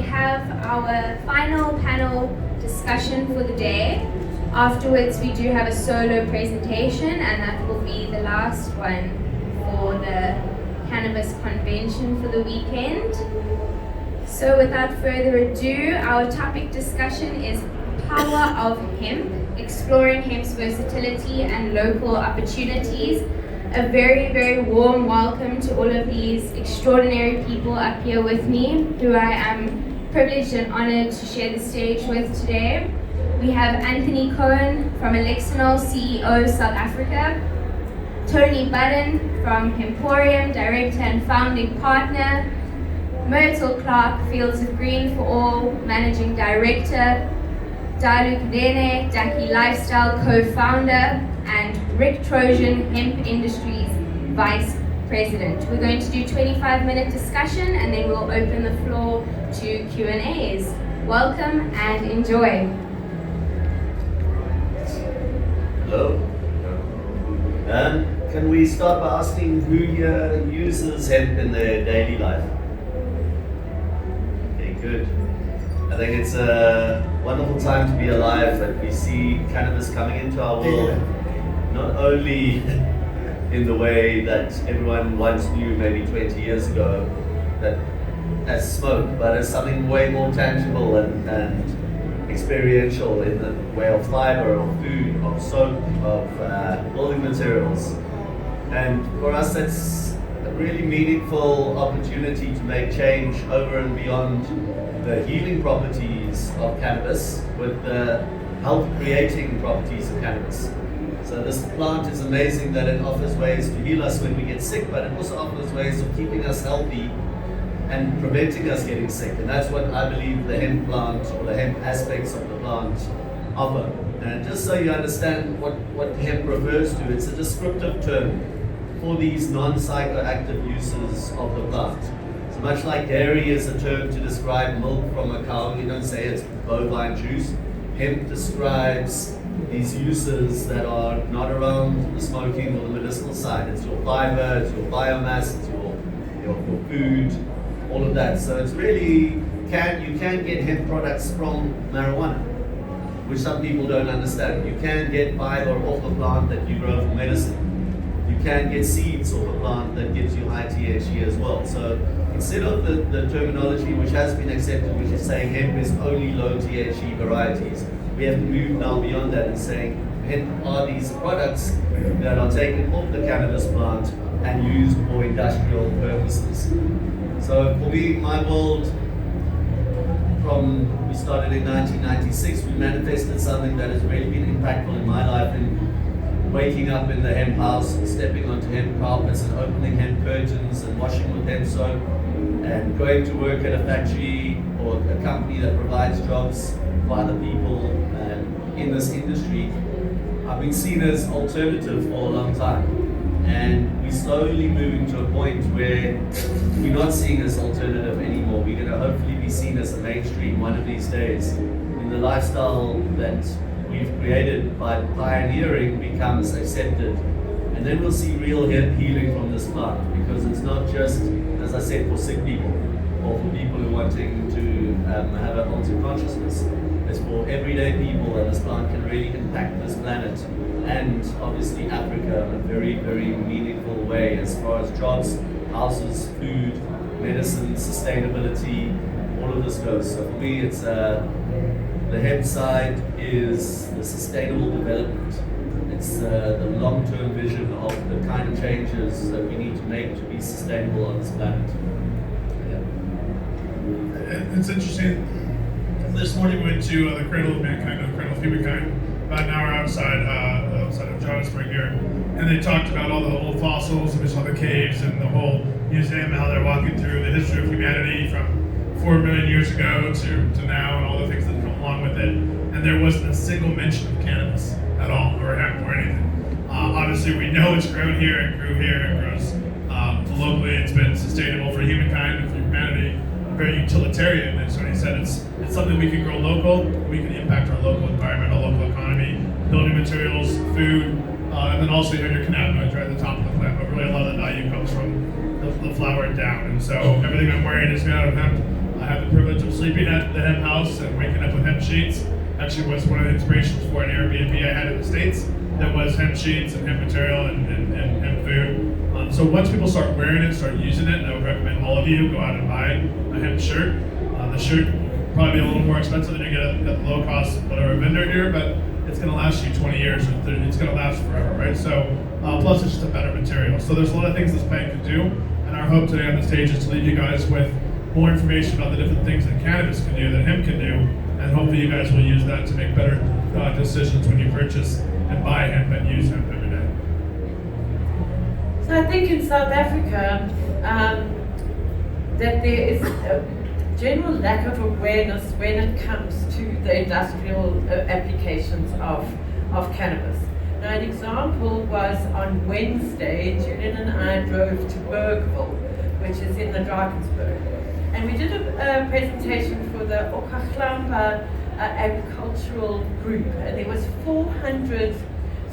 have our final panel discussion for the day. Afterwards, we do have a solo presentation, and that will be the last one for the cannabis convention for the weekend. So without further ado, our topic discussion is Power of Hemp, exploring hemp's versatility and local opportunities. A very, very warm welcome to all of these extraordinary people up here with me, who I am privileged and honored to share the stage with today. We have Anthony Cohen from Elixinol, CEO, South Africa. Tony Budden from Hemporium, Director and Founding Partner. Myrtle Clark, Fields of Green for All, Managing Director. Dalu Kadene, Daki Lifestyle Co-Founder, and Rick Trojan, Hemp Industries Vice President. We're going to do 25-minute discussion and then we'll open the floor to Q&As. Welcome and enjoy. Hello. Can we start by asking who here uses hemp in their daily life? Okay, good. I think it's a wonderful time to be alive that we see cannabis coming into our world, not only in the way that everyone once knew maybe 20 years ago, that as smoke, but as something way more tangible and experiential in the way of fiber, of food, of soap, of building materials. And for us, that's a really meaningful opportunity to make change over and beyond the healing properties of cannabis with the health creating properties of cannabis. So this plant is amazing that it offers ways to heal us when we get sick, but it also offers ways of keeping us healthy and preventing us getting sick. And that's what I believe the hemp plant or the hemp aspects of the plant offer. And just so you understand what hemp refers to, it's a descriptive term for these non-psychoactive uses of the plant. So much like dairy is a term to describe milk from a cow, you don't say it's bovine juice. Hemp describes these uses that are not around the smoking or the medicinal side. It's your fiber, it's your biomass, it's your food, all of that. So it's really, you can get hemp products from marijuana, which some people don't understand. You can get fiber off a plant that you grow for medicine. You can get seeds off a plant that gives you high THC as well. So instead of the terminology which has been accepted, which is saying hemp is only low THC varieties, we have to move now beyond that and saying hemp are these products that are taken off the cannabis plant and used for industrial purposes. So for me, my world, we started in 1996, we manifested something that has really been impactful in my life, in waking up in the hemp house and stepping onto hemp carpets and opening hemp curtains and washing with hemp soap and going to work at a factory or a company that provides jobs for other people in this industry. I've been seen as alternative for a long time, and we're slowly moving to a point where we're not seen as alternative anymore. We're going to hopefully be seen as the mainstream one of these days. In the lifestyle that we've created by pioneering becomes accepted, and then we'll see real healing from this plant, because it's not just, as I said, for sick people or for people who are wanting to have a altered consciousness. It's for everyday people, and this plant can really impact this planet and obviously Africa in a very, very meaningful way as far as jobs, houses, food, medicine, sustainability, all of this goes. So for me, it's the hemp side is the sustainable development. It's the long-term vision of the kind of changes that we need to make to be sustainable on this planet. Yeah. It's interesting. This morning we went to the Cradle of Mankind, the Cradle of Humankind, about an hour outside of Johannesburg here, and they talked about all the old fossils, and we saw the caves and the whole museum, how they're walking through the history of humanity from 4 million years ago to now, and all the things that come along with it. And there wasn't a single mention of cannabis at all, or hemp, or anything. Obviously, we know it's grown here and grew here and grows locally. It's been sustainable for humankind and for humanity, very utilitarian. And so he said it's something we can grow local, we can impact our local environment, our local economy, building materials, food, and then also you have your cannabinoids right at the top of the plant. But really, a lot of the value comes from the flower down. And so everything I'm wearing is made out of hemp. I had the privilege of sleeping at the hemp house and waking up with hemp sheets. Actually was one of the inspirations for an Airbnb I had in the States that was hemp sheets and hemp material and hemp food. So once people start wearing it, start using it, I would recommend all of you go out and buy a hemp shirt. The shirt will probably be a little more expensive than you get at the low cost whatever vendor here, but it's going to last you 20 years. It's going to last forever, right? So plus it's just a better material. So there's a lot of things this plant can do, and our hope today on the stage is to leave you guys with more information about the different things that cannabis can do, that hemp can do, and hopefully you guys will use that to make better decisions when you purchase and buy hemp and use hemp every day. So I think in South Africa that there is a general lack of awareness when it comes to the industrial applications of cannabis. Now an example was on Wednesday, Julian and I drove to Bergville, which is in the Drakensberg. And we did a presentation for the Okahlamba agricultural group, and there was 400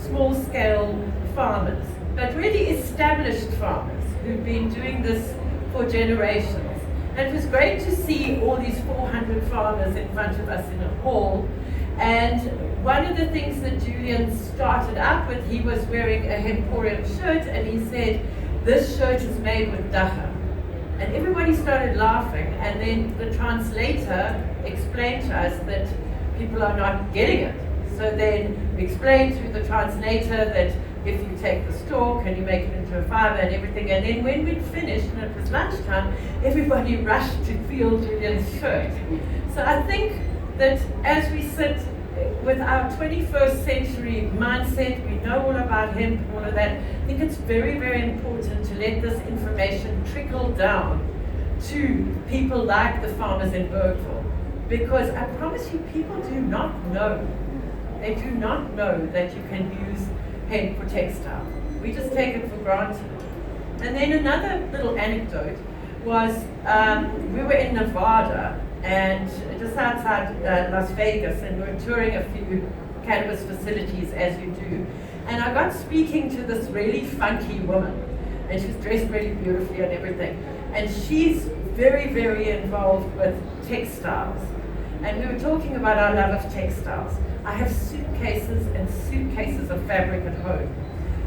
small-scale farmers, but really established farmers who've been doing this for generations. And it was great to see all these 400 farmers in front of us in a hall. And one of the things that Julian started out with, he was wearing a Hemporium shirt, and he said, "This shirt is made with dacha." And everybody started laughing, and then the translator explained to us that people are not getting it. So then we explained through the translator that if you take the stalk and you make it into a fiber and everything, and then when we'd finished and it was lunchtime, everybody rushed to feel Julian's shirt. So I think that as we sit with our 21st century mindset, we know all about hemp and all of that, I think it's very, very important to let this information trickle down to people like the farmers in Bergville. Because I promise you, people do not know. They do not know that you can use hemp for textile. We just take it for granted. And then another little anecdote was we were in Nevada, and just outside Las Vegas, and we were touring a few cannabis facilities, as you do. And I got speaking to this really funky woman, and she was dressed really beautifully and everything. And she's very, very involved with textiles. And we were talking about our love of textiles. I have suitcases and suitcases of fabric at home.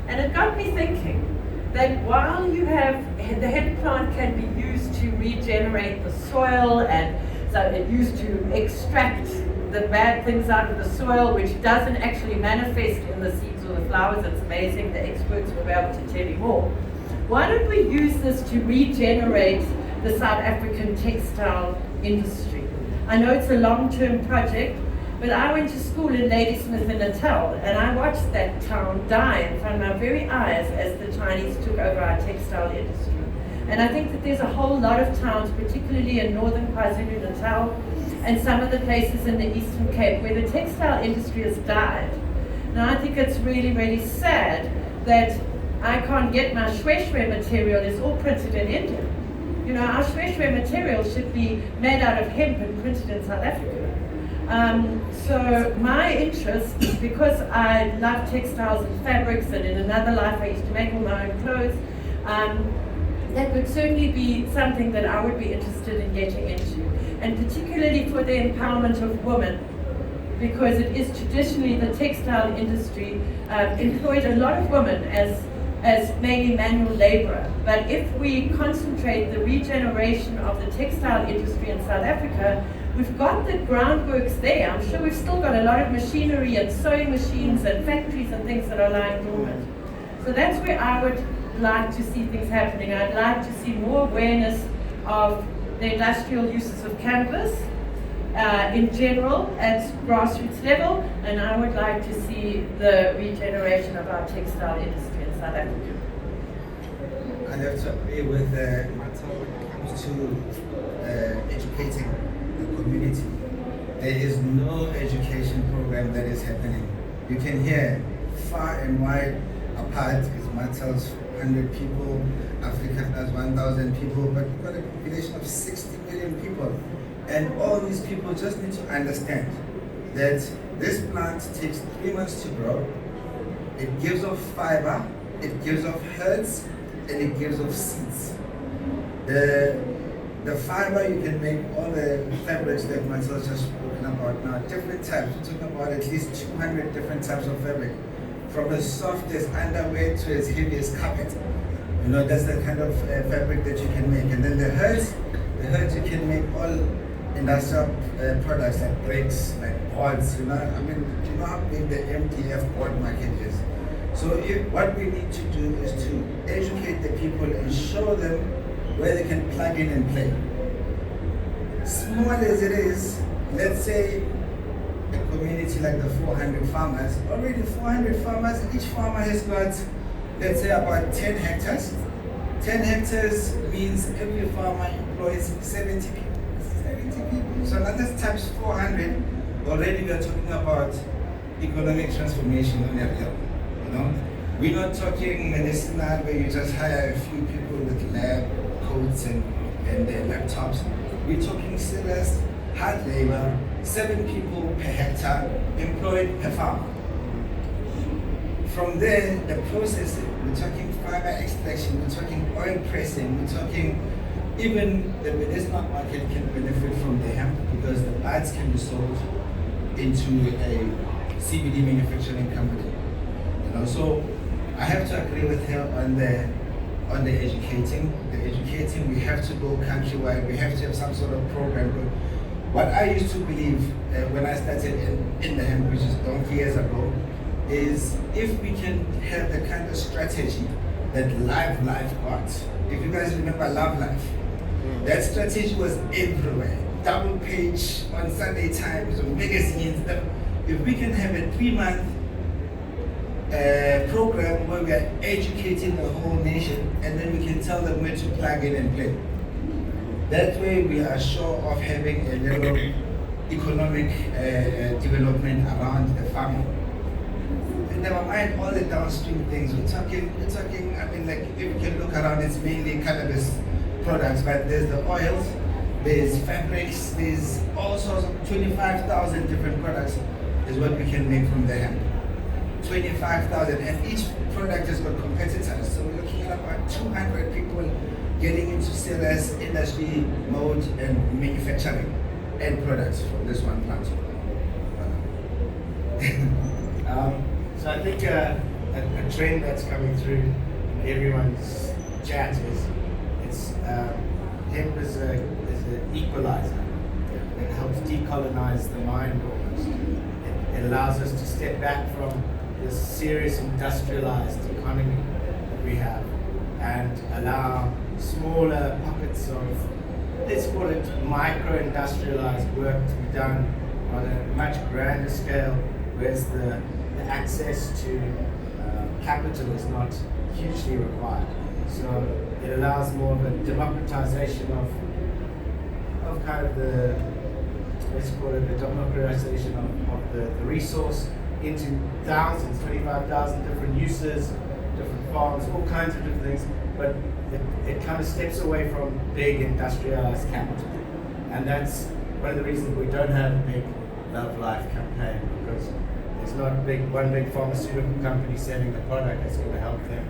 And it got me thinking that while you have, the hemp plant can be used to regenerate the soil, and so it's used to extract the bad things out of the soil, which doesn't actually manifest in the seeds or the flowers. It's amazing, the experts will be able to tell you more. Why don't we use this to regenerate the South African textile industry? I know it's a long-term project, but I went to school in Ladysmith in Natal, and I watched that town die in front of my very eyes as the Chinese took over our textile industry. And I think that there's a whole lot of towns, particularly in northern KwaZulu-Natal and some of the places in the Eastern Cape, where the textile industry has died. Now I think it's really, really sad that I can't get my shweshwe material, it's all printed in India. You know, our shweshwe material should be made out of hemp and printed in South Africa. So my interest, because I love textiles and fabrics, and in another life I used to make all my own clothes, that would certainly be something that I would be interested in getting into, and particularly for the empowerment of women, because it is traditionally the textile industry employed a lot of women as mainly manual labor. But if we concentrate the regeneration of the textile industry in South Africa, we've got the groundworks there. I'm sure we've still got a lot of machinery and sewing machines and factories and things that are lying dormant. So that's where I would like to see things happening. I'd like to see more awareness of the industrial uses of cannabis in general at grassroots level, and I would like to see the regeneration of our textile industry in South Africa. I have to agree with Martha when it comes to educating the community. There is no education program that is happening. You can hear far and wide apart is Martha's 100 people, Africa has 1,000 people, but we've got a population of 60 million people. And all these people just need to understand that this plant takes 3 months to grow. It gives off fiber, it gives off herbs, and it gives off seeds. The fiber, you can make all the fabrics that Marcel just spoken about now, different types. We're talking about at least 200 different types of fabric, from as soft as underwear to as heavy as carpet. You know, that's the kind of fabric that you can make. And then the herds you can make all industrial products like bricks, like boards, you know. I mean, you know how big the MDF board market is. So what we need to do is to educate the people and show them where they can plug in and play. Small as it is, let's say a community like the 400 farmers, already 400 farmers, each farmer has got, let's say, about 10 hectares. 10 hectares means every farmer employs 70 people. 70 people. So now that's times 400. Already we are talking about economic transformation on that level. You know? We're not talking medicinal where you just hire a few people with lab coats and laptops. We're talking serious hard labor, 7 people per hectare employed per farmer. From there, the processing, we're talking fiber extraction, we're talking oil pressing, we're talking even the medicinal market can benefit from the hemp because the buds can be sold into a CBD manufacturing company. You know, so I have to agree with her on the educating. The educating, we have to go countrywide, we have to have some sort of program. What I used to believe when I started in the hemp, which is donkey years ago, is if we can have the kind of strategy that Live Life got. If you guys remember Love Life, that strategy was everywhere. Double page on Sunday Times, on magazines. If we can have a 3-month program where we are educating the whole nation and then we can tell them where to plug in and play. That way we are sure of having a little economic development around the farming. And never mind all the downstream things. We're talking, I mean, like, if you can look around, it's mainly cannabis products, but there's the oils, there's fabrics, there's all sorts of 25,000 different products is what we can make from the hemp. 25,000, and each product has got competitors. So we're looking at about 200 people getting into serious industry mode and manufacturing end products from this one plant. So I think a trend that's coming through in everyone's chat is hemp is an equalizer. It helps decolonize the mind almost. It allows us to step back from this serious industrialized economy that we have and allow smaller pockets of, let's call it micro-industrialized work to be done on a much grander scale, whereas the access to capital is not hugely required. So it allows more of a democratization of kind of the, let's call it the democratization of the resource into thousands, 25,000 different uses, different farms, all kinds of different things, but it kind of steps away from big industrialized capital. And that's one of the reasons we don't have a big Love Life campaign, because there's not one big pharmaceutical company selling the product that's going to help them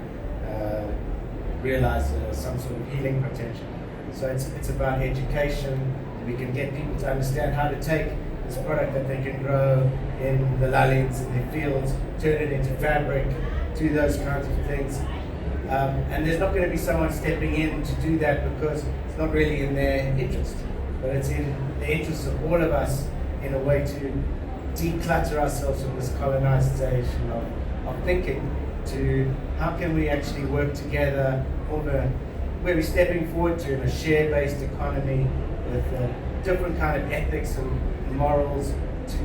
realize some sort of healing potential. So it's about education. We can get people to understand how to take this product that they can grow in the lullies, in their fields, turn it into fabric, do those kinds of things. And there's not going to be someone stepping in to do that because it's not really in their interest. But it's in the interest of all of us in a way to declutter ourselves from this colonization of thinking to how can we actually work together over where we're stepping forward to in a share-based economy with different kind of ethics and morals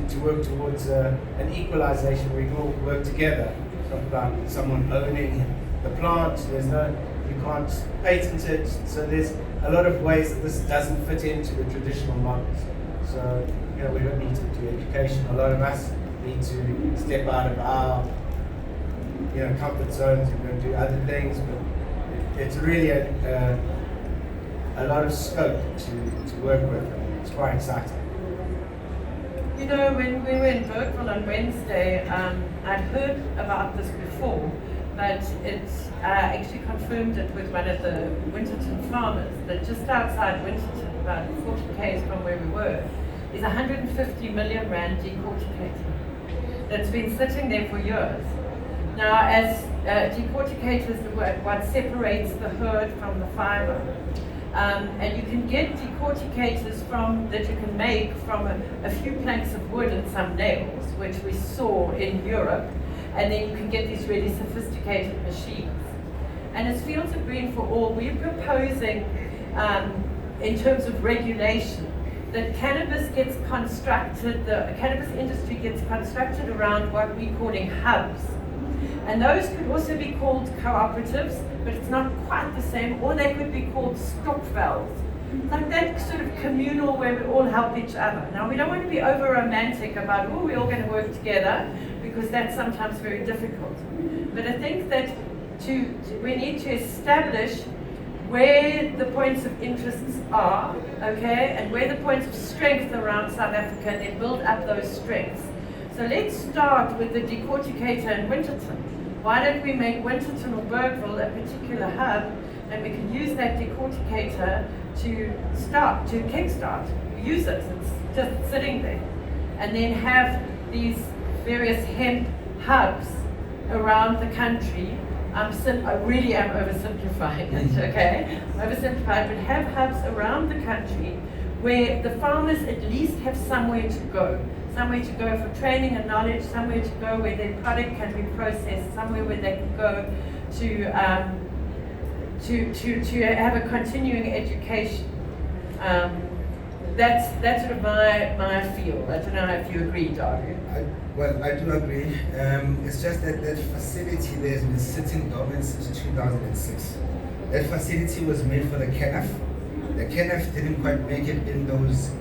to work towards an equalization where we all work together. It's not about someone owning the plant, you can't patent it, so there's a lot of ways that this doesn't fit into the traditional models. So, we don't need to do education. A lot of us need to step out of our, comfort zones and go and do other things, but it's really a lot of scope to work with, and it's quite exciting. When we were in Berkeley on Wednesday, I'd heard about this before, but it actually confirmed it with one of the Winterton farmers that just outside Winterton, about 40 k's from where we were, is 150 million rand decorticator that's been sitting there for years. Now, as decorticators are what separates the herd from the fiber. And you can get decorticators that you can make from a few planks of wood and some nails, which we saw in Europe, and then you can get these really sophisticated machines. And as Fields of Green for All, we're proposing, in terms of regulation, that cannabis gets constructed, the cannabis industry gets constructed around what we're calling hubs. And those could also be called cooperatives, but it's not quite the same, or they could be called stokvels. Like that sort of communal where we all help each other. Now, we don't want to be over romantic about, oh, we're all going to work together, because that's sometimes very difficult. But I think that we need to establish where the points of interests are, okay, and where the points of strength around South Africa, and then build up those strengths. So let's start with the decorticator in Winterton. Why don't we make Winterton or Bergville a particular hub, and we can use that decorticator to kickstart, use it, it's just sitting there, and then have these various hemp hubs around the country. I really am oversimplifying it, okay? Oversimplified, but have hubs around the country where the farmers at least have somewhere to go for training and knowledge, somewhere to go where their product can be processed, somewhere where they can go to have a continuing education. That's sort of my feel. I don't know if you agree, Dario. I do agree. It's just that facility there has been sitting dormant since 2006. That facility was made for the KNF. The KNF didn't quite make it in those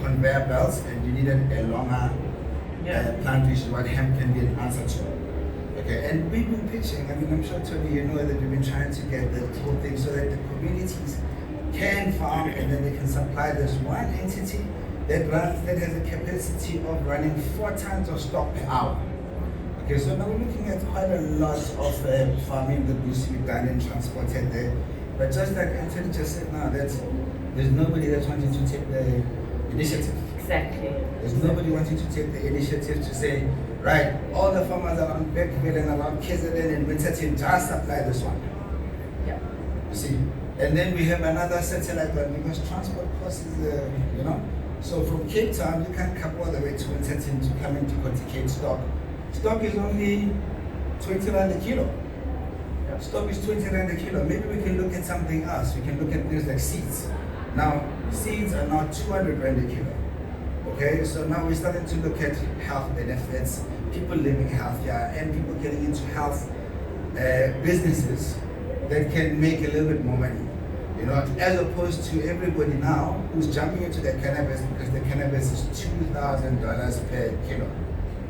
conveyor belts, and you needed a longer plant, which is what hemp can be an answer to. Okay, and we've been pitching. I mean, I'm sure Tony, you know that we've been trying to get the whole thing so that the communities can farm, and then they can supply this one entity that has a capacity of running 4 tons of stock per hour. Okay, so now we're looking at quite a lot of farming that needs to be done and transported there. But just like Anthony just said now, that there's nobody that's wanting to take the initiative. Exactly. There's nobody wanting to take the initiative to say, right, all the farmers around Beckville and around KZN and Winterton just supply this one. Yeah. You see? And then we have another satellite one because transport costs is, So from Cape Town, you can't come all the way to Winterton to come in to decorticate stock. Stock is only 20 rand a kilo. Stock is 20 rand a kilo. Maybe we can look at something else. We can look at things like seeds. Now, seeds are now 200 rand a kilo. Okay, so now we're starting to look at health benefits, people living healthier, and people getting into health businesses that can make a little bit more money. You know, as opposed to everybody now who's jumping into the cannabis because the cannabis is $2,000 per kilo.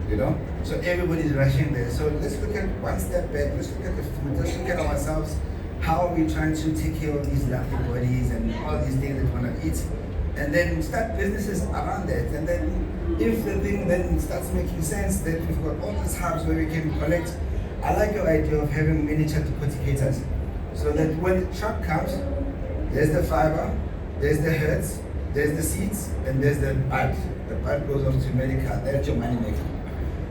You know, so everybody's rushing there. So let's look at one step back. Let's look at the food. Let's look at ourselves. How are we trying to take care of these lovely bodies and all these things that we want to eat, and then start businesses around that. And then, if the thing then starts making sense, that we've got all these hubs where we can collect. I like your idea of having miniature decorticators, so that when the truck comes, there's the fiber, there's the heads, there's the seeds, and there's the bud. The bud goes off to medical. That's your money maker.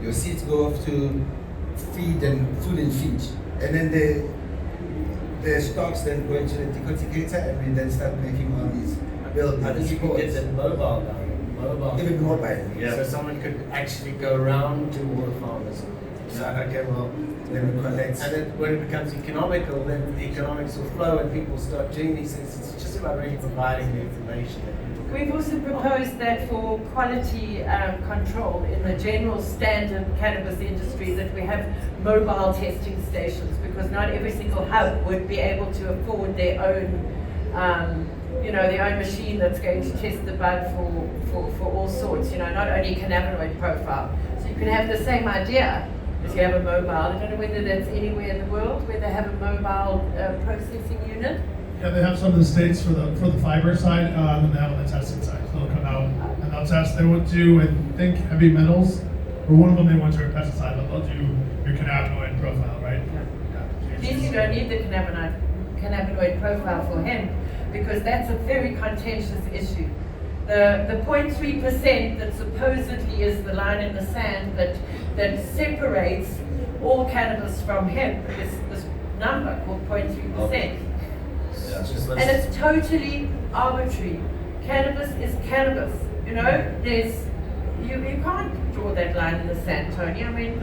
Your seeds go off to food and feed, and then the stocks then go into the decorticator, and we then start making all these buildings. I think you can get them mobile now. Mobile. Even mobile. Yeah. So someone could actually go around to all the farmers. So okay, well, Then we collect. and then when it becomes economical, then the economics will flow and people start doing these things. It's just about really providing the information that people can. We've also proposed that for quality control in the general standard cannabis industry, that we have mobile testing stations, because not every single hub would be able to afford their own, their own machine that's going to test the bud for all sorts, not only cannabinoid profile. So you can have the same idea as you have a mobile. I don't know whether that's anywhere in the world where they have a mobile processing unit. Yeah, they have some in the States for the fiber side, and they have on the testing side. So they'll come out and they'll test. They would do, I think, heavy metals For one of them, they want your pesticide, but they'll do your cannabinoid profile, right? At least you don't need the cannabinoid profile for hemp, because that's a very contentious issue. The 0.3% that supposedly is the line in the sand that separates all cannabis from hemp is this number called 0.3%. Yeah. And it's totally arbitrary. Cannabis is cannabis. You know, you can't draw that line in the sand, Tony. I mean,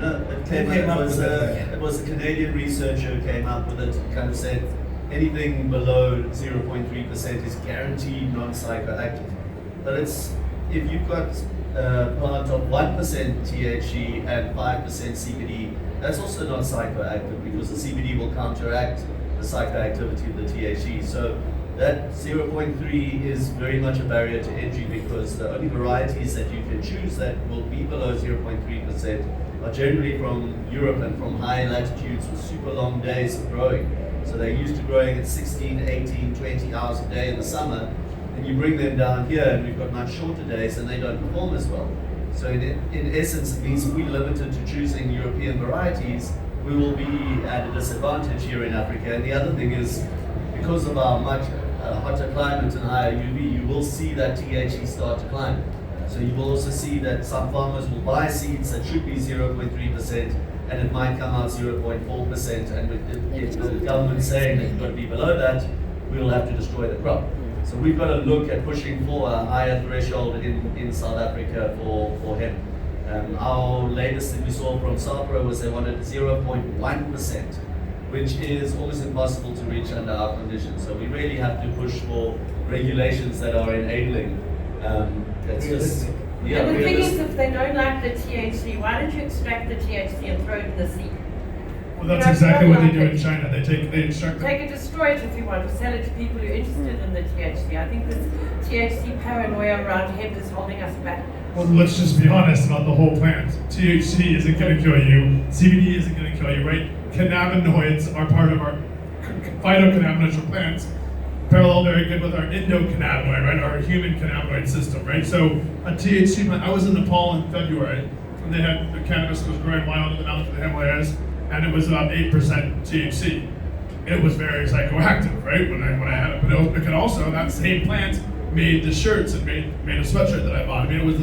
It was a Canadian researcher who came up with it. Kind of said anything below 0.3% is guaranteed non-psychoactive. But it's if you've got a plant of 1% THC and 5% CBD, that's also not psychoactive because the CBD will counteract the psychoactivity of the THC. So that 0.3 is very much a barrier to entry because the only varieties that you can choose that will be below 0.3% are generally from Europe and from high latitudes with super long days of growing. So they're used to growing at 16, 18, 20 hours a day in the summer, and you bring them down here and we've got much shorter days and they don't perform as well. So in essence, it means if we're limited to choosing European varieties, we will be at a disadvantage here in Africa. And the other thing is, because of our much hotter climate and higher UV, you will see that THC start to climb. So you will also see that some farmers will buy seeds that should be 0.3%, and it might come out 0.4%, and if the government saying that you've got to be below that, we'll have to destroy the crop. So we've got to look at pushing for a higher threshold in South Africa for hemp. Our latest that we saw from SAPRA was they wanted 0.1%, which is almost impossible to reach under our conditions. So we really have to push for regulations that are enabling. That's just, yeah, and the thing is, if they don't like the THC, why don't you extract the THC and throw it in the sea? Well, that's exactly what they do in China. They extract Take it, destroy it if you want, to sell it to people who are interested in the THC. I think this THC paranoia around hemp is holding us back. Well, let's just be honest about the whole plant. THC isn't going to kill you. CBD isn't going to kill you, right? Cannabinoids are part of our phytocannabinoids for plants. Parallel very good with our endocannabinoid, right? Our human cannabinoid system, right? So a THC plant, I was in Nepal in February, and they had the cannabis that was growing wild in the mountains of the Himalayas, and it was about 8% THC. It was very psychoactive, right? When I had it, but it could also, that same plant made the shirts and made a sweatshirt that I bought. I mean, it was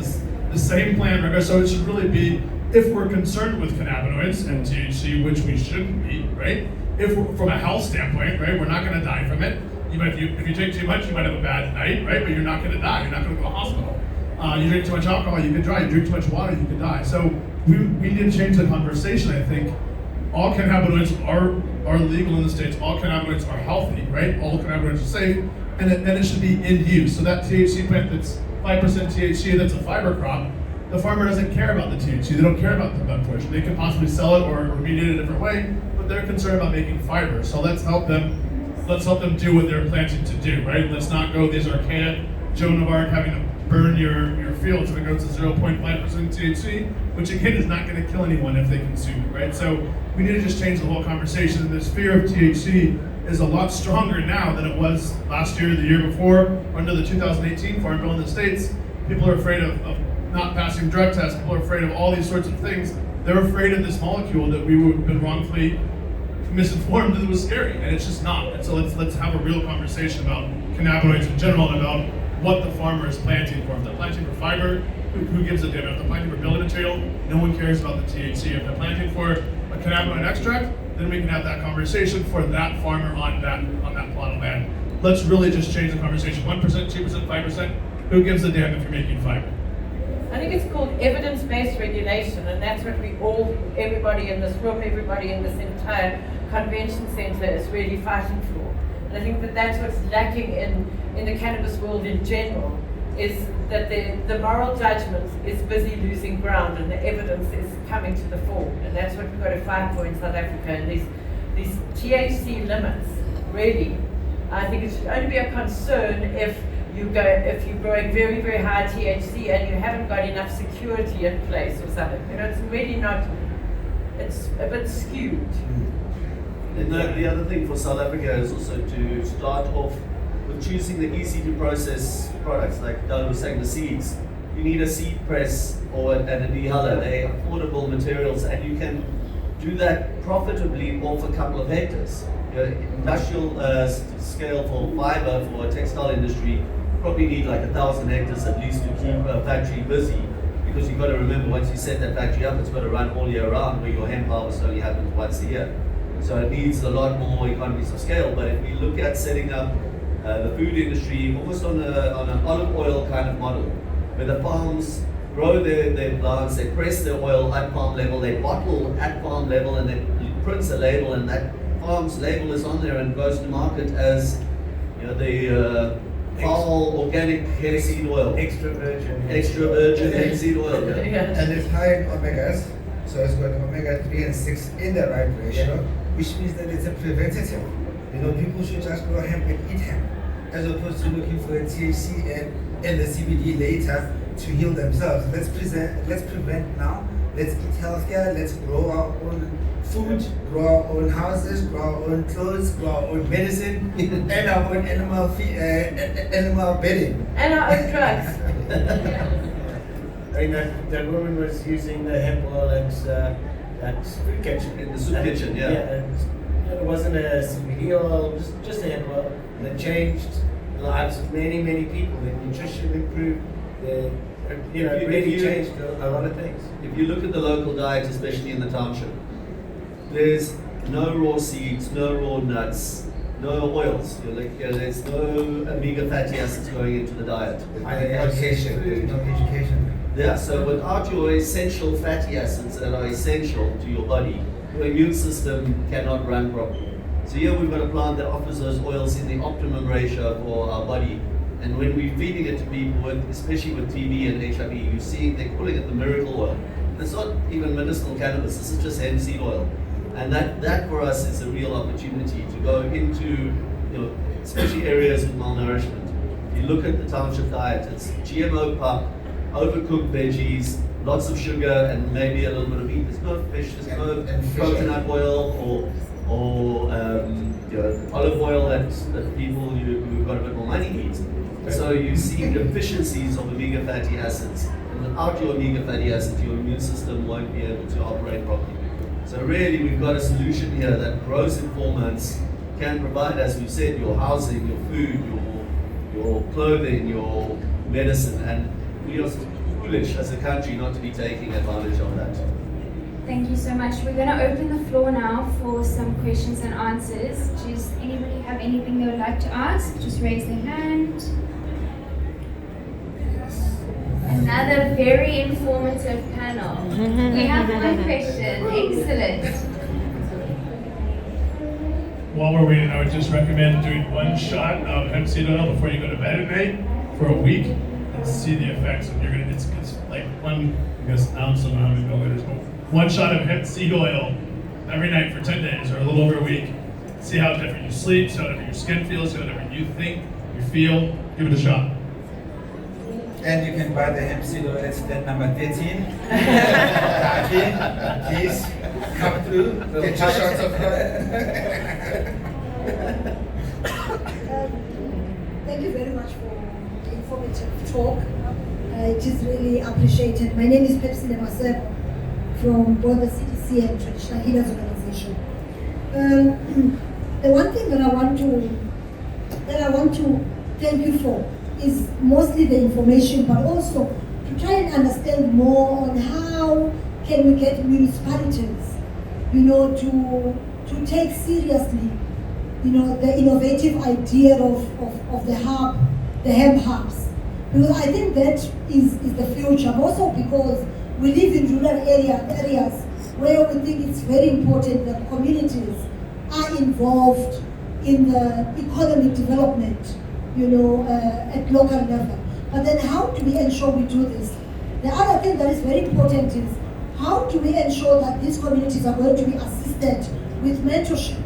the same plant, right? So it should really be, if we're concerned with cannabinoids and THC, which we shouldn't be, right? If we're, from a health standpoint, right, we're not going to die from it. If you take too much, you might have a bad night, right? But you're not going to die. You're not going to go to the hospital. You drink too much alcohol, you could die. You drink too much water, you could die. So we need to change the conversation, I think. All cannabinoids are legal in the States. All cannabinoids are healthy, right? All cannabinoids are safe, and it should be in use. So that THC plant that's 5% THC, that's a fiber crop, the farmer doesn't care about the THC. They don't care about the bud portion. They could possibly sell it or remediate it a different way, but they're concerned about making fiber. So let's help them do what they're planting to do, right? Let's not go these archaic Joan of Arc having to burn your fields if it goes to 0.5% THC, which again is not going to kill anyone if they consume it, right? So we need to just change the whole conversation. And this fear of THC is a lot stronger now than it was last year, the year before, under the 2018 Farm Bill in the States. People are afraid of not passing drug tests. People are afraid of all these sorts of things. They're afraid of this molecule that we have been wrongfully misinformed that it was scary, and it's just not. And so let's have a real conversation about cannabinoids in general and about what the farmer is planting for. If they're planting for fiber, who gives a damn? If they're planting for building material, no one cares about the THC. If they're planting for a cannabinoid extract, then we can have that conversation for that farmer on that plot of land. Let's really just change the conversation. 1%, 2%, 5%. Who gives a damn if you're making fiber? I think it's called evidence-based regulation, and that's what everybody in this room, everybody in this entire convention center is really fighting for. And I think that's what's lacking in the cannabis world in general, is that the moral judgment is busy losing ground and the evidence is coming to the fore. And that's what we've got to fight for in South Africa. And these THC limits, really, I think it should only be a concern if you're growing very, very high THC and you haven't got enough security in place or something. You know, it's really not, it's a bit skewed. And the other thing for South Africa is also to start off with choosing the easy to process products, like Dale was saying, the seeds. you need a seed press and a dehuller. They're affordable materials, and you can do that profitably off a couple of hectares. Industrial scale for fiber for a textile industry probably need like 1,000 hectares at least to keep a factory busy, because you've got to remember, once you set that factory up, it's got to run all year round, where your hemp harvest only happens once a year. So it needs a lot more economies of scale. But if we look at setting up the food industry almost on an olive oil kind of model, where the farms grow their plants, they press their oil at farm level, they bottle at farm level, and they print a label, and that farm's label is on there and goes to market as, you know, the whole organic hemp seed oil. Extra virgin hemp seed oil. Yeah. Yeah. And it's high in omegas, so it's got omega 3 and 6 in the right ratio, which means that it's a preventative. You know, people should just grow hemp and eat hemp, as opposed to looking for the THC and the CBD later to heal themselves. Let's prevent now. Let's eat healthier. Let's grow our own food, grow our own houses, grow our own clothes, grow our own medicine, and our own animal bedding. And our own drugs. I mean, that woman was using the hemp oil at food kitchen. In the soup kitchen, yeah. And it wasn't a CBD oil, just a hemp oil. And it changed the lives of many, many people. The nutrition improved. It really changed a lot of things. If you look at the local diet, especially in the township, there's no raw seeds, no raw nuts, no oils. There's no omega fatty acids going into the diet. Education. No education. Yeah, so without your essential fatty acids that are essential to your body, your immune system cannot run properly. So here we've got a plant that offers those oils in the optimum ratio for our body. And when we're feeding it to people, especially with TB and HIV, you see they're calling it the miracle oil. It's not even medicinal cannabis, this is just hemp seed oil. And that for us is a real opportunity to go into, especially areas with malnourishment. If you look at the township diet, it's GMO pup, overcooked veggies, lots of sugar, and maybe a little bit of meat. There's no fish, there's no coconut oil or olive oil that people who've got a bit more money eat. So you see deficiencies of omega fatty acids. And without your omega fatty acids, your immune system won't be able to operate properly. So really, we've got a solution here that grows in 4 months, can provide, as we've said, your housing, your food, your clothing, your medicine, and we are foolish as a country not to be taking advantage of that. Thank you so much. We're going to open the floor now for some questions and answers. Does anybody have anything they would like to ask? Just raise their hand. Another very informative panel. We have one question. Excellent. While we're waiting, I would just recommend doing one shot of hemp seed oil before you go to bed at night for a week and see the effects. And it's like one, I guess, ounce, I don't know how many milliliters, but one shot of hemp seed oil every night for 10 days or a little over a week. See how different you sleep, see how different your skin feels, see how different you think, you feel. Give it a shot. And you can buy the hemp seed oil at stand number 13. Please come through, get your shots of Thank you very much for the informative talk. It is really appreciated. My name is Pepsi Nemasebo from both the CDC and Traditional Healers Organization. The one thing that I want to thank you for is mostly the information, but also to try and understand more on how can we get municipalities, to take seriously, the innovative idea of the hemp hubs, because I think that is the future. Also because we live in rural areas where we think it's very important that communities are involved in the economic development, at local level. But then how do we ensure we do this? The other thing that is very important is how do we ensure that these communities are going to be assisted with mentorship?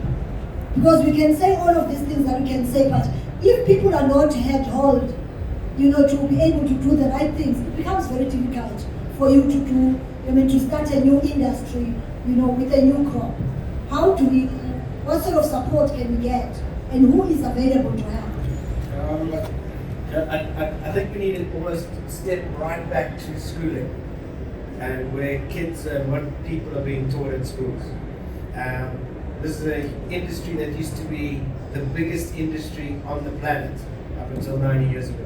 Because we can say all of these things that we can say, but if people are not held, to be able to do the right things, it becomes very difficult for you to start a new industry, with a new crop. What sort of support can we get, and who is available to help? I think we need to almost step right back to schooling and where kids and what people are being taught in schools. This is an industry that used to be the biggest industry on the planet up until 90 years ago.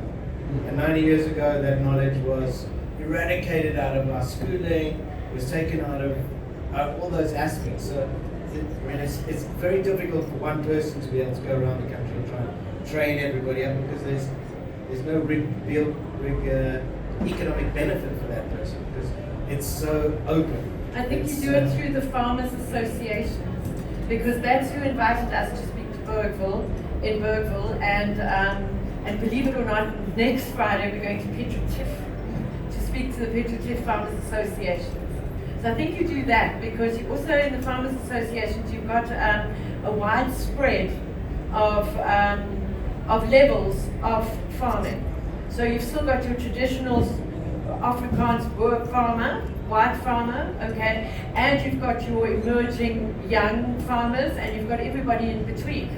And 90 years ago, that knowledge was eradicated out of our schooling, was taken out of all those aspects. So, it's very difficult for one person to be able to go around the country and try and train everybody up because there's no real economic benefit for that person because it's so open. I think you do it through the farmers associations because that's who invited us to speak to Bergville and believe it or not, next Friday we're going to Petro Tiff to speak to the Petro Tiff Farmers Associations. So I think you do that because you also in the farmers associations you've got a wide spread of levels of farming. So you've still got your traditional Afrikaans boer farmer, white farmer, okay, and you've got your emerging young farmers, and you've got everybody in between.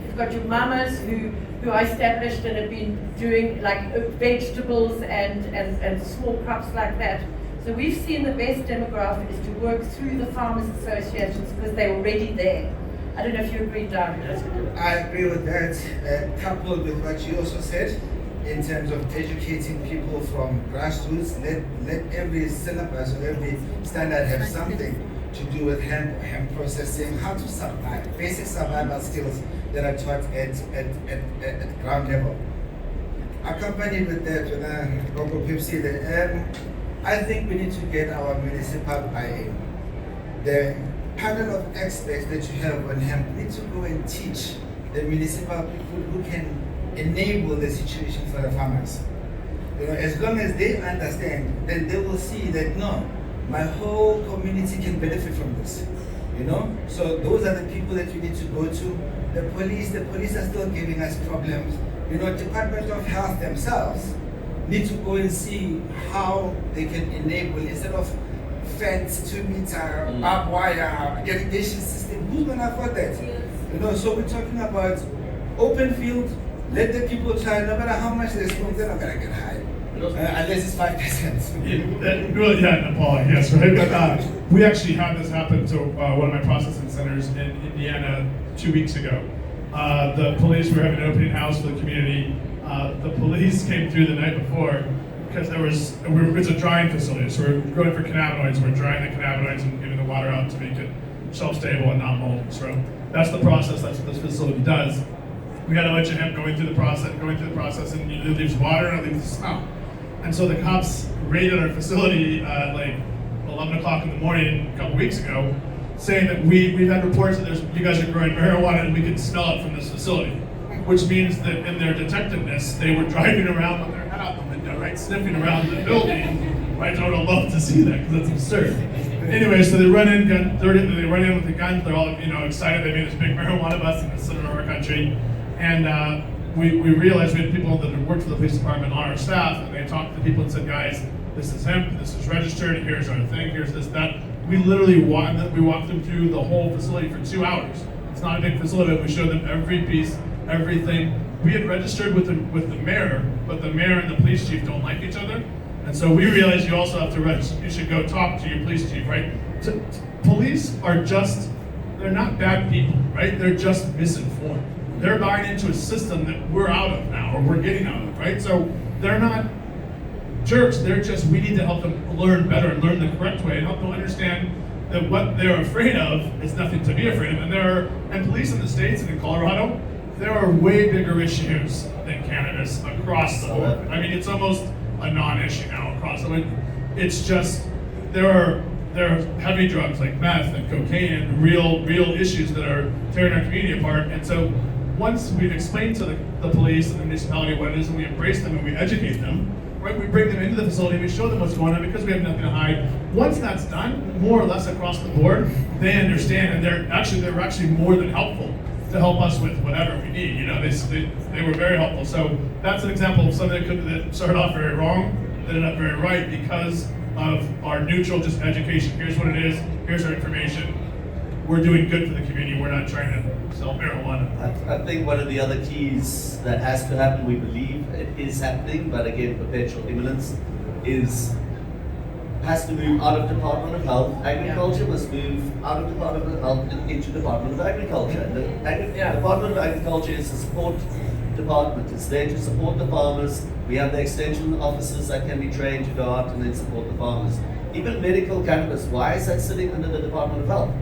You've got your mamas who are established and have been doing like vegetables and small crops like that. So we've seen the best demographic is to work through the farmers associations because they're already there. I don't know if you agree, Darren. I agree with that. Coupled with what you also said, in terms of educating people from grassroots, let every syllabus or every standard have something to do with hemp processing, how to survive, basic survival skills that are taught at ground level. Accompanied with that, I think we need to get our municipal buy-in. The panel of experts that you have on hemp need to go and teach the municipal people who can enable the situation for the farmers. As long as they understand, then they will see that no, my whole community can benefit from this. So those are the people that we need to go to. The police are still giving us problems. Department of Health themselves need to go and see how they can enable, instead of fence, 2 meter, barbed wire, irrigation system. Who's gonna afford that? So we're talking about open field. Let the people try, no matter how much they smoke, they're not gonna get high. Unless it's 5%. Nepal, yes, right? But we actually had this happen to one of my processing centers in Indiana 2 weeks ago. The police were having an opening house for the community. The police came through the night before because it's a drying facility, so we're going for cannabinoids. We're drying the cannabinoids and getting the water out to make it shelf stable and not mold. So that's the process. That's what this facility does. We had a bunch of hemp going through the process, and it leaves water and it leaves the smell. And so the cops raided our facility at like 11 o'clock in the morning a couple weeks ago, saying that we've had reports that you guys are growing marijuana and we can smell it from this facility. Which means that in their detectiveness, they were driving around with their head out the window, right, sniffing around the building. Right? I would love to see that because that's absurd. Anyway, so they run in with the guns. They're all excited. They made this big marijuana bust in the center of our country, and we realized we had people that had worked for the police department on our staff, and they talked to the people and said, guys, this is hemp. This is registered. Here's our thing. Here's this, that. We literally walked them through the whole facility for 2 hours. It's not a big facility, but we showed them every piece. Everything. We had registered with the mayor, but the mayor and the police chief don't like each other, and so we realized you also have to register. You should go talk to your police chief, right? Police are they're not bad people, right? They're just misinformed. They're buying into a system that we're out of now, or we're getting out of, right? So they're not jerks. They're just, we need to help them learn better and learn the correct way and help them understand that what they're afraid of is nothing to be afraid of. And police in the States and in Colorado, there are way bigger issues than cannabis across the board. I mean, it's almost a non-issue now across the board. It's just, there are heavy drugs like meth and cocaine and real issues that are tearing our community apart. And so once we've explained to the police and the municipality what it is, and we embrace them and we educate them, right? We bring them into the facility, we show them what's going on because we have nothing to hide. Once that's done, more or less across the board, they understand, and they're actually more than helpful to help us with whatever we need. They were very helpful. So that's an example of something that started off very wrong, that ended up very right because of our neutral just education. Here's what it is, here's our information. We're doing good for the community. We're not trying to sell marijuana. I think one of the other keys that has to happen, we believe it is happening, but again, perpetual imminence, has to move out of Department of Health. Agriculture must move out of Department of Health and into Department of Agriculture. Department of Agriculture is a support department. It's there to support the farmers. We have the extension officers that can be trained to go out and then support the farmers. Even medical cannabis, why is that sitting under the Department of Health?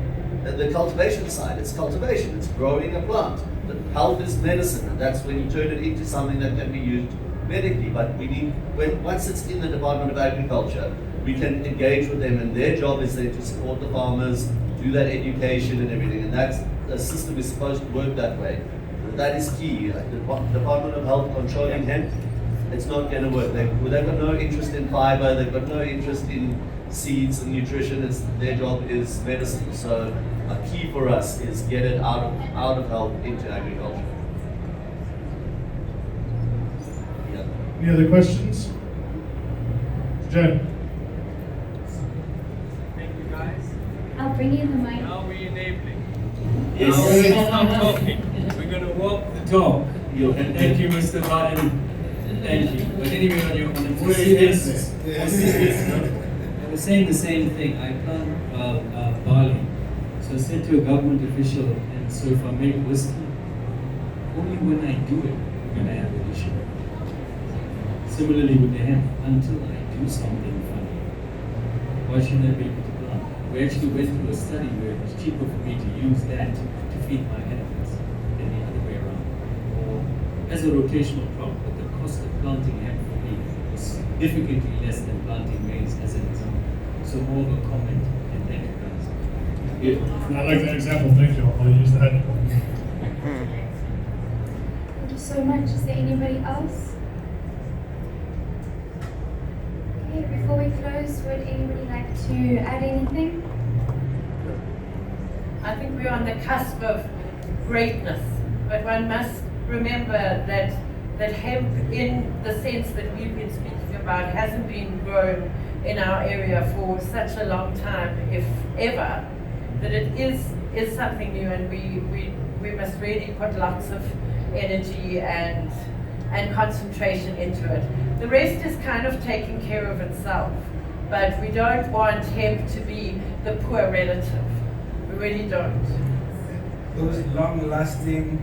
The cultivation side, it's cultivation, it's growing a plant. The health is medicine, and that's when you turn it into something that can be used medically. But we need, once it's in the Department of Agriculture, we can engage with them, and their job is then to support the farmers, do that education and everything, and that's, the system is supposed to work that way. That is key. Like the Department of Health controlling hemp, it's not going to work. They've got no interest in fiber, they've got no interest in seeds and nutrition. Their job is medicine. So a key for us is get it out of health into agriculture. Yeah. Any other questions? Jen? Thank you, guys. I'll bring you the mic. Now we're enabling. Yes. Now we're not talking. We're going to walk the talk. And thank you, Mr. Martin. Thank you. But anyway, on the more serious note, I was saying the same thing. I plant barley. So I said to a government official, and so if I make whiskey, only when I do it, we're going to have an issue. Similarly with the hemp, until I do something funny, why shouldn't I be able to plant? We actually went through a study where it was cheaper for me to use that to feed my animals than the other way around. Or as a rotational crop, but the cost of planting hemp for me was significantly less than planting maize as an example. So more of a comment, and thank you guys. I like that example, thank you. I'll use that. Thank you so much. Is there anybody else? Okay, before we close, would anybody like to add anything? I think we're on the cusp of greatness, but one must remember that hemp, in the sense that we've been speaking about, hasn't been grown in our area for such a long time, if ever, that it is something new, and we must really put lots of energy and concentration into it. The rest is kind of taking care of itself, but we don't want hemp to be the poor relative. We really don't. Those long-lasting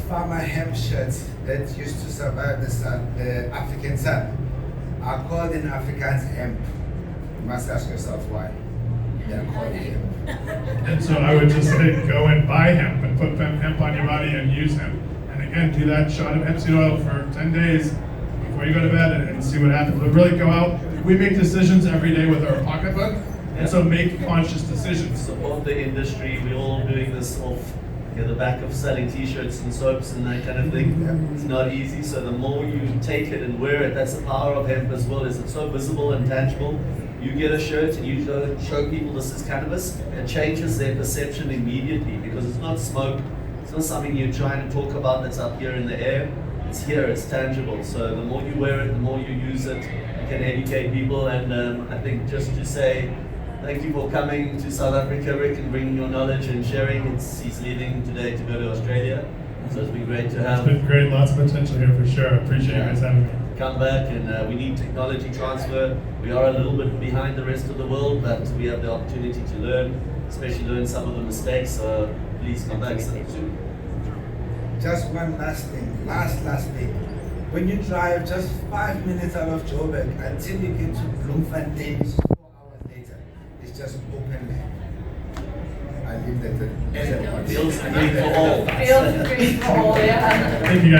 farmer hemp shirts that used to survive the African sun are called in Afrikaans hemp. You must ask yourself why they are called hemp. And so I would just say, go and buy hemp and put hemp on your body and use hemp. And again, do that shot of hemp seed oil for 10 days before you go to bed and see what happens. But really go out. We make decisions every day with our pocketbook, and so make conscious decisions. Support the industry. We're all doing this off the back of selling t-shirts and soaps and that kind of thing. It's not easy, so the more you take it and wear it, that's the power of hemp as well, is it's so visible and tangible. You get a shirt and you show people this is cannabis, it changes their perception immediately, because it's not smoke, it's not something you're trying to talk about that's up here in the air. It's here, it's tangible. So the more you wear it, the more you use it, you can educate people. And I think just to say thank you for coming to South Africa, Rick, and bringing your knowledge and sharing. He's leaving today to go to Australia, so it's been great to have. It's been great, lots of potential here for sure. I appreciate you guys having me. Come back, and we need technology transfer. We are a little bit behind the rest of the world, but we have the opportunity to learn, especially learn some of the mistakes. So please come back soon. Just one last thing, last thing. When you drive just 5 minutes out of Joburg until you get to Bloemfontein, 4 hours later, it's just open land. I leave that to everyone. Feels great for all. Feels great for all, yeah. Thank you guys.